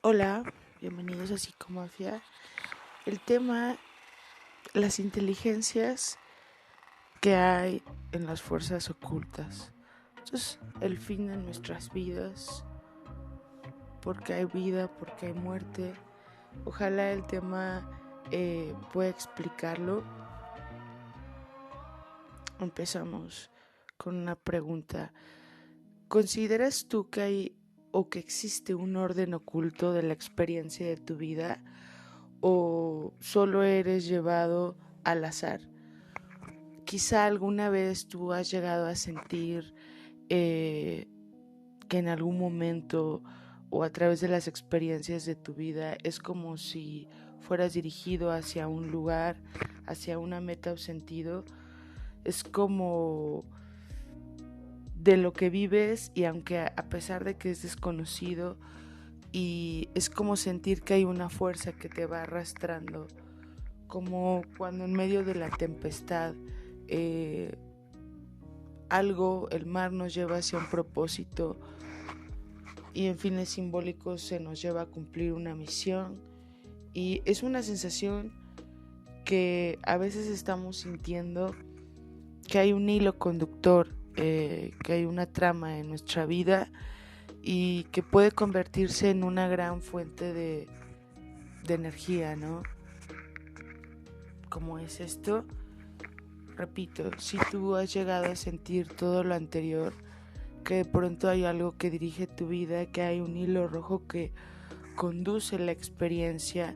Hola, bienvenidos a Psicomafia. El tema, las inteligencias que hay en las fuerzas ocultas. Esto es el fin de nuestras vidas, porque hay vida, porque hay muerte. Ojalá el tema pueda explicarlo. Empezamos con una pregunta. ¿Consideras tú que hay o que existe un orden oculto de la experiencia de tu vida o solo eres llevado al azar? Quizá alguna vez tú has llegado a sentir eh, que en algún momento o a través de las experiencias de tu vida es como si fueras dirigido hacia un lugar, hacia una meta o sentido. Es como de lo que vives y aunque a pesar de que es desconocido y es como sentir que hay una fuerza que te va arrastrando, como cuando en medio de la tempestad el mar nos lleva hacia un propósito y en fines simbólicos se nos lleva a cumplir una misión, y es una sensación que a veces estamos sintiendo que hay un hilo conductor, que hay una trama en nuestra vida y que puede convertirse en una gran fuente de energía, ¿no? ¿Cómo es esto? Repito, si tú has llegado a sentir todo lo anterior, que de pronto hay algo que dirige tu vida, que hay un hilo rojo que conduce la experiencia,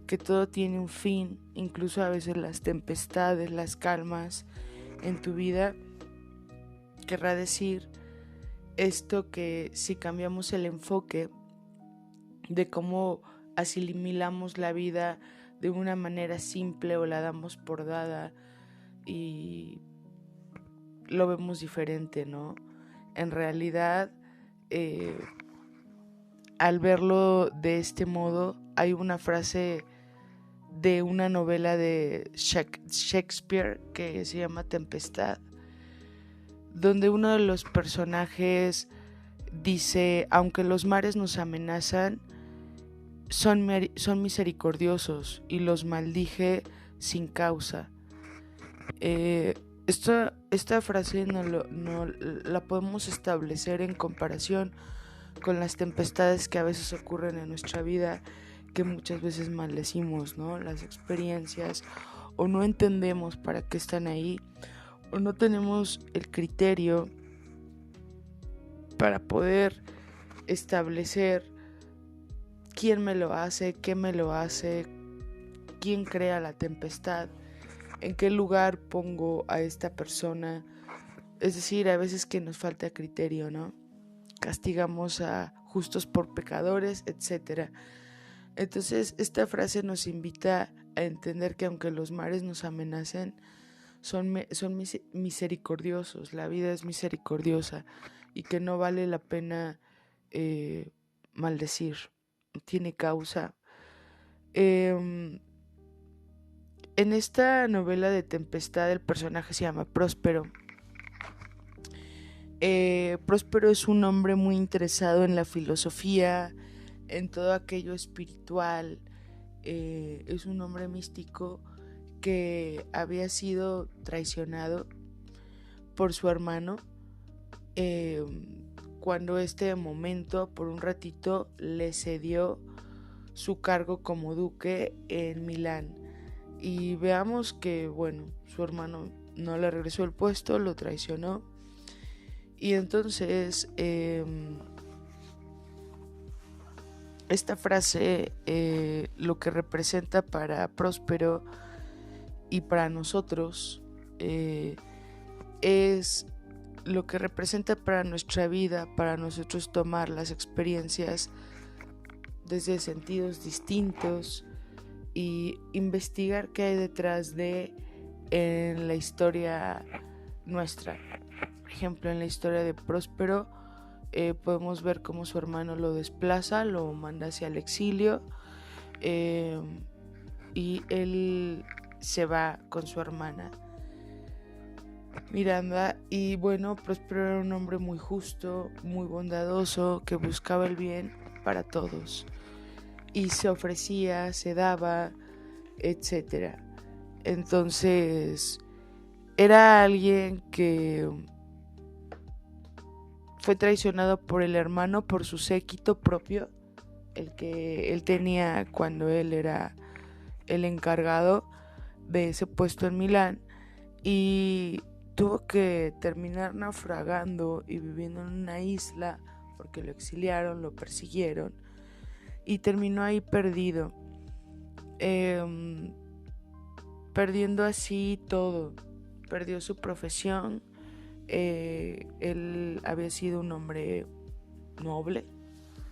que todo tiene un fin, incluso a veces las tempestades, las calmas en tu vida, querrá decir esto, que si cambiamos el enfoque de cómo asimilamos la vida de una manera simple o la damos por dada y lo vemos diferente, ¿no? En realidad, eh, al verlo de este modo, hay una frase de una novela de Shakespeare que se llama Tempestad, donde uno de los personajes dice: aunque los mares nos amenazan, son misericordiosos y los maldije sin causa. Eh, esta frase no la podemos establecer en comparación con las tempestades que a veces ocurren en nuestra vida, que muchas veces maldecimos, ¿no? Las experiencias, o no entendemos para qué están ahí, o no tenemos el criterio para poder establecer quién me lo hace, qué me lo hace, quién crea la tempestad, en qué lugar pongo a esta persona. Es decir, a veces que nos falta criterio, ¿no? Castigamos a justos por pecadores, etcétera. Entonces, esta frase nos invita a entender que aunque los mares nos amenacen, son misericordiosos, la vida es misericordiosa y que no vale la pena maldecir, tiene causa. En esta novela de Tempestad el personaje se llama Próspero. Próspero es un hombre muy interesado en la filosofía, en todo aquello espiritual. Es un hombre místico que había sido traicionado por su hermano, eh, cuando este momento por un ratito le cedió su cargo como duque en Milán. Y veamos que, bueno, su hermano no le regresó el puesto, lo traicionó. Y entonces esta frase, lo que representa para Próspero y para nosotros, es lo que representa para nuestra vida, para nosotros tomar las experiencias desde sentidos distintos y investigar qué hay detrás de en la historia nuestra. Por ejemplo, en la historia de Próspero, podemos ver cómo su hermano lo desplaza, lo manda hacia el exilio, y él se va con su hermana Miranda. Y bueno, Próspero era un hombre muy justo, muy bondadoso, que buscaba el bien para todos. y se ofrecía, se daba, etcétera. Entonces, era alguien que fue traicionado por el hermano, por su séquito propio, el que él tenía cuando él era el encargado de ese puesto en Milán, y tuvo que terminar naufragando y viviendo en una isla porque lo exiliaron, lo persiguieron y terminó ahí perdido, perdiendo así todo. Perdió su profesión. Él había sido un hombre noble,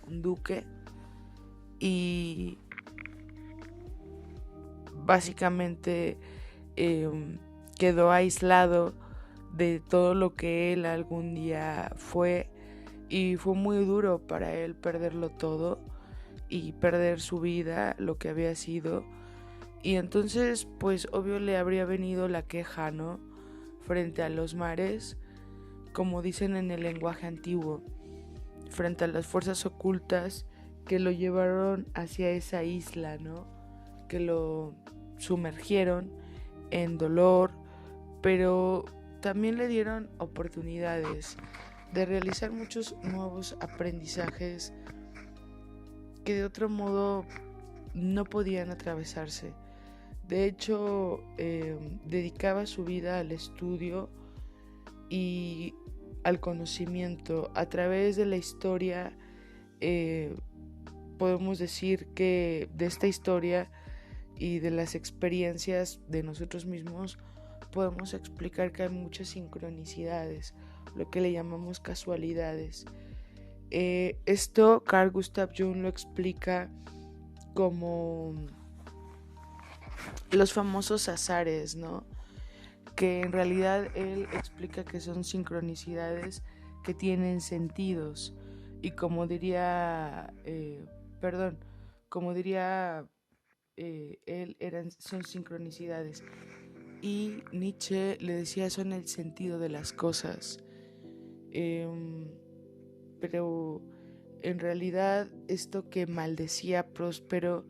un duque, y básicamente quedó aislado de todo lo que él algún día fue, y fue muy duro para él perderlo todo y perder su vida, lo que había sido. Y entonces pues obvio le habría venido la queja, ¿no? Frente a los mares, como dicen en el lenguaje antiguo, frente a las fuerzas ocultas que lo llevaron hacia esa isla, ¿no? Que lo sumergieron en dolor, pero también le dieron oportunidades de realizar muchos nuevos aprendizajes que de otro modo no podían atravesarse. De hecho, dedicaba su vida al estudio y al conocimiento. A través de la historia, podemos decir que de esta historia y de las experiencias de nosotros mismos podemos explicar que hay muchas sincronicidades, lo que le llamamos casualidades. Esto Carl Gustav Jung lo explica como los famosos azares, ¿no? Que en realidad él explica que son sincronicidades que tienen sentidos, y como diría él, son sincronicidades, y Nietzsche le decía son el sentido de las cosas. Pero en realidad esto que maldecía Próspero,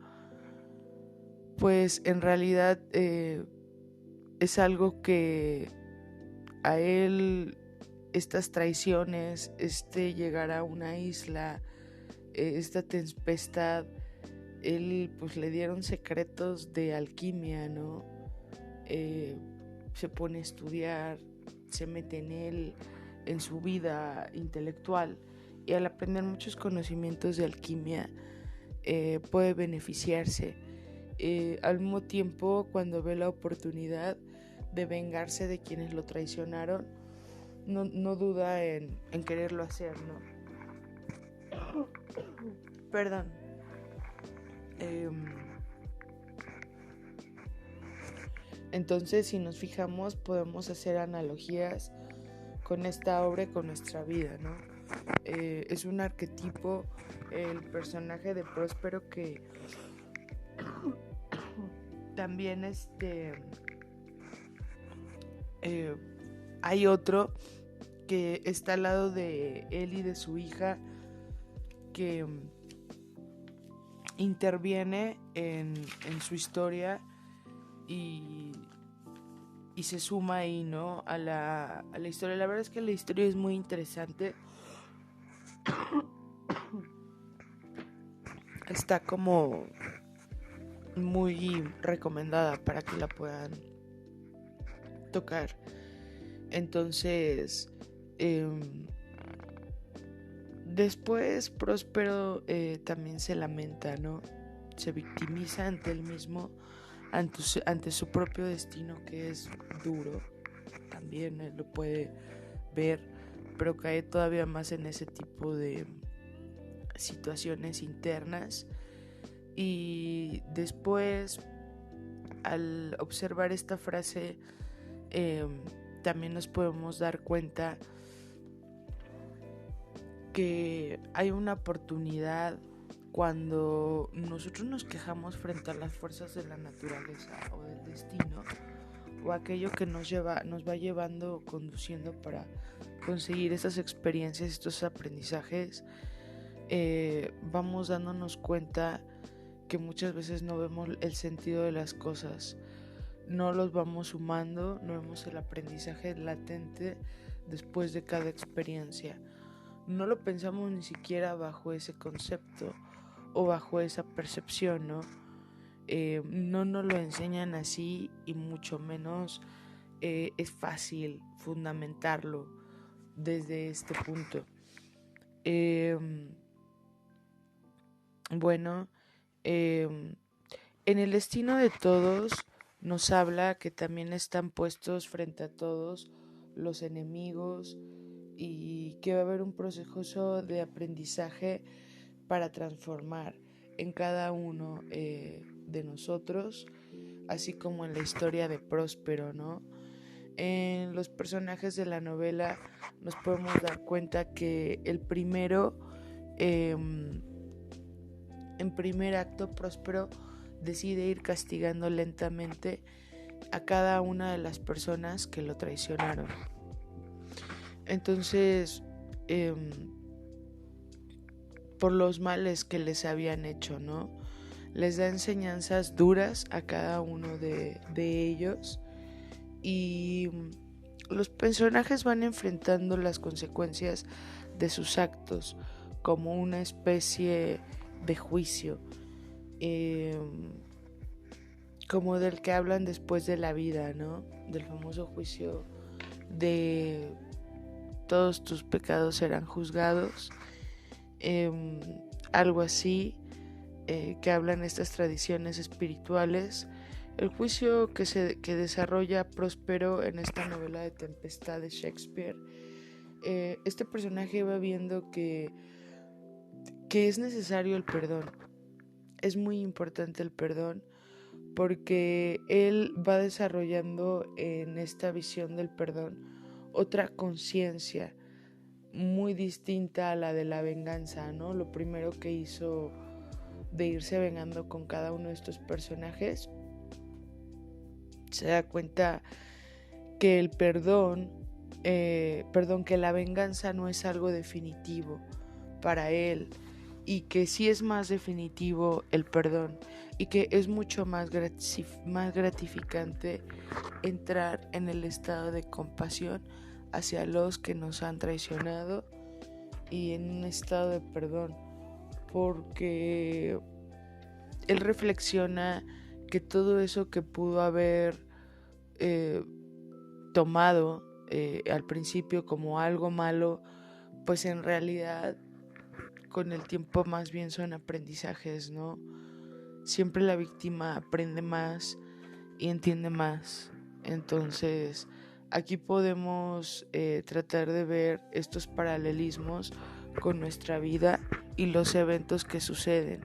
pues en realidad es algo que a él, estas traiciones, llegar a una isla, esta tempestad, él pues le dieron secretos de alquimia, ¿no? Se pone a estudiar, se mete en su vida intelectual, y al aprender muchos conocimientos de alquimia puede beneficiarse. Al mismo tiempo, cuando ve la oportunidad de vengarse de quienes lo traicionaron, no duda en quererlo hacer, ¿no? Perdón. Entonces, si nos fijamos, podemos hacer analogías con esta obra y con nuestra vida, ¿no? Es un arquetipo, el personaje de Próspero, que también hay otro que está al lado de él y de su hija, que interviene en su historia y se suma ahí, ¿no? a la historia. La verdad es que la historia es muy interesante. Está como muy recomendada para que la puedan tocar. Entonces, después Próspero también se lamenta, ¿no? Se victimiza ante él mismo, ante su propio destino, que es duro. También él lo puede ver, pero cae todavía más en ese tipo de situaciones internas. Y después, al observar esta frase, también nos podemos dar cuenta que hay una oportunidad cuando nosotros nos quejamos frente a las fuerzas de la naturaleza o del destino, o aquello que nos va llevando, conduciendo para conseguir esas experiencias, estos aprendizajes. Vamos dándonos cuenta que muchas veces no vemos el sentido de las cosas, no los vamos sumando, no vemos el aprendizaje latente después de cada experiencia. No lo pensamos ni siquiera bajo ese concepto o bajo esa percepción, ¿no? No nos lo enseñan así y mucho menos es fácil fundamentarlo desde este punto. Bueno, en el destino de todos nos habla que también están puestos frente a todos los enemigos y que va a haber un proceso de aprendizaje para transformar en cada uno de nosotros, así como en la historia de Próspero, ¿no? En los personajes de la novela nos podemos dar cuenta que el primero, en primer acto, Próspero decide ir castigando lentamente a cada una de las personas que lo traicionaron. Entonces, por los males que les habían hecho, ¿no? Les da enseñanzas duras a cada uno de ellos y los personajes van enfrentando las consecuencias de sus actos como una especie de juicio, como del que hablan después de la vida, ¿no? Del famoso juicio de todos tus pecados serán juzgados, algo así, que hablan estas tradiciones espirituales. El juicio que desarrolla Próspero en esta novela de Tempestad de Shakespeare, este personaje va viendo que es necesario el perdón. Es muy importante el perdón porque él va desarrollando en esta visión del perdón otra conciencia muy distinta a la de la venganza, ¿no? Lo primero que hizo de irse vengando con cada uno de estos personajes, se da cuenta que el que la venganza no es algo definitivo para él y que sí es más definitivo el perdón y que es mucho más gratificante entrar en el estado de compasión hacia los que nos han traicionado y en un estado de perdón, porque él reflexiona que todo eso que pudo haber tomado al principio como algo malo, pues en realidad con el tiempo más bien son aprendizajes, ¿no? Siempre la víctima aprende más y entiende más. Entonces, aquí podemos tratar de ver estos paralelismos con nuestra vida y los eventos que suceden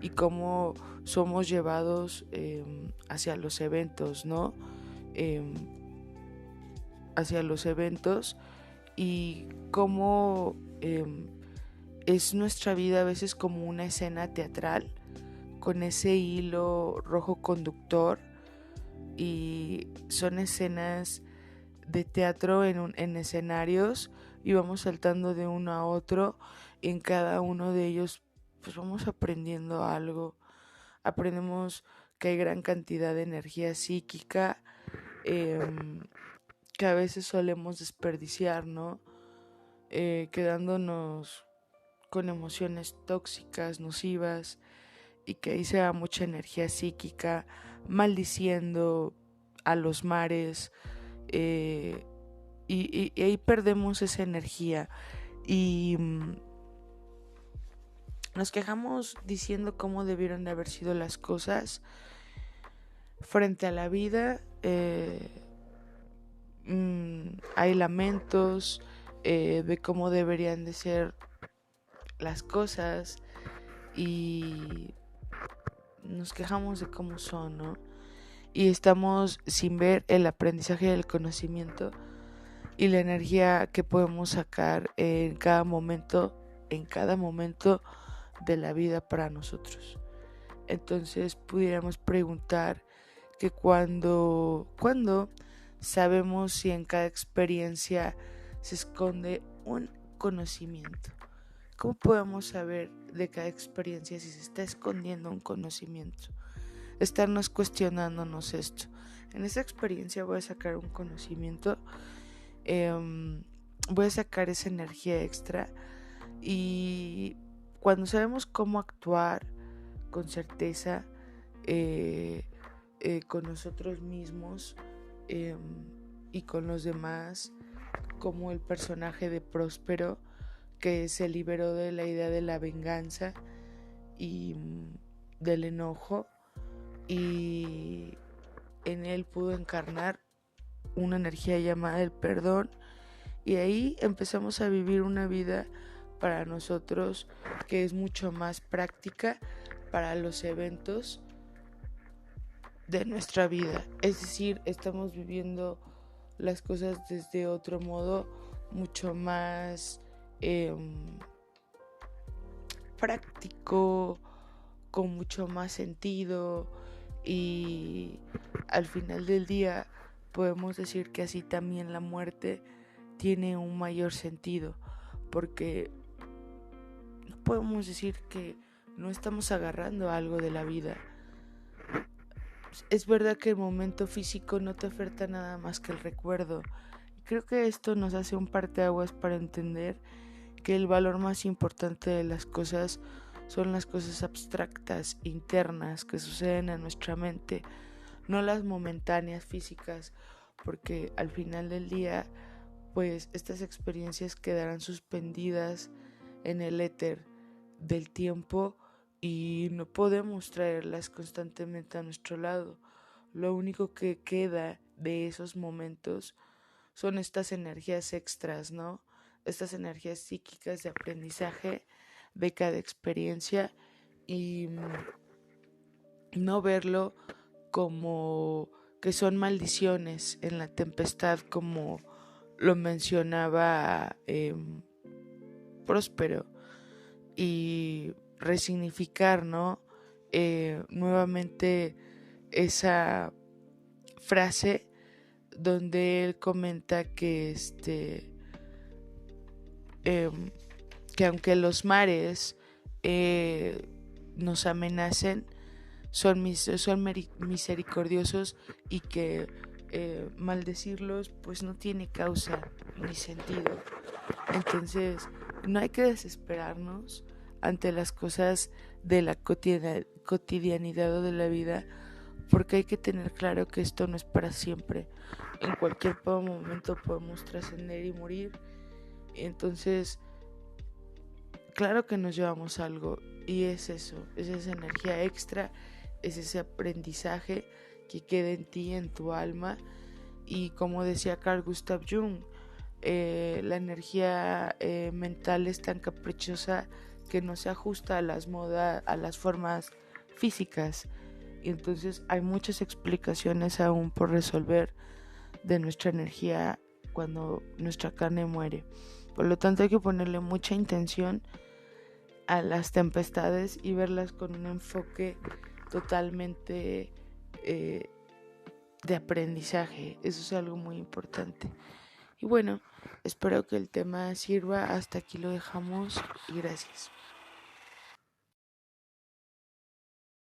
y cómo somos llevados hacia los eventos, ¿no? Hacia los eventos y cómo es nuestra vida a veces como una escena teatral con ese hilo rojo conductor, y son escenas de teatro en escenarios y vamos saltando de uno a otro y en cada uno de ellos pues vamos aprendiendo algo. Aprendemos que hay gran cantidad de energía psíquica que a veces solemos desperdiciar, ¿no? Quedándonos con emociones tóxicas, nocivas, y que ahí se va mucha energía psíquica, maldiciendo a los mares, y ahí perdemos esa energía y nos quejamos diciendo cómo debieron de haber sido las cosas frente a la vida. Hay lamentos de cómo deberían de ser las cosas y nos quejamos de cómo son, ¿no? Y estamos sin ver el aprendizaje del conocimiento y la energía que podemos sacar en cada momento de la vida para nosotros. Entonces pudiéramos preguntar que cuando sabemos si en cada experiencia se esconde un conocimiento, ¿cómo podemos saber de cada experiencia si se está escondiendo un conocimiento? Estarnos cuestionándonos esto. En esta experiencia voy a sacar un conocimiento, voy a sacar esa energía extra, y cuando sabemos cómo actuar con certeza, con nosotros mismos y con los demás, como el personaje de Próspero, que se liberó de la idea de la venganza y del enojo, y en él pudo encarnar una energía llamada el perdón, y ahí empezamos a vivir una vida para nosotros que es mucho más práctica para los eventos de nuestra vida. Es decir, estamos viviendo las cosas desde otro modo mucho más práctico, con mucho más sentido, y al final del día podemos decir que así también la muerte tiene un mayor sentido, porque no podemos decir que no estamos agarrando algo de la vida. Es verdad que el momento físico no te oferta nada más que el recuerdo. Creo que esto nos hace un parteaguas para entender que el valor más importante de las cosas son las cosas abstractas, internas, que suceden en nuestra mente, no las momentáneas físicas, porque al final del día, pues estas experiencias quedarán suspendidas en el éter del tiempo y no podemos traerlas constantemente a nuestro lado. Lo único que queda de esos momentos son estas energías extras, ¿no? Estas energías psíquicas de aprendizaje de cada experiencia, y no verlo como que son maldiciones en la tempestad, como lo mencionaba Próspero, y resignificar, ¿no? Nuevamente esa frase donde él comenta que que aunque los mares nos amenacen, son misericordiosos, y que maldecirlos pues no tiene causa ni sentido. Entonces no hay que desesperarnos ante las cosas de la cotidianidad o de la vida, porque hay que tener claro que esto no es para siempre. En cualquier momento podemos trascender y morir. Entonces, claro que nos llevamos algo, y es eso, es esa energía extra, es ese aprendizaje que queda en ti, en tu alma. Y como decía Carl Gustav Jung, la energía mental es tan caprichosa que no se ajusta a las modas, a las formas físicas. Y entonces hay muchas explicaciones aún por resolver de nuestra energía cuando nuestra carne muere. Por lo tanto, hay que ponerle mucha intención a las tempestades y verlas con un enfoque totalmente de aprendizaje. Eso es algo muy importante. Y bueno, espero que el tema sirva. Hasta aquí lo dejamos y gracias.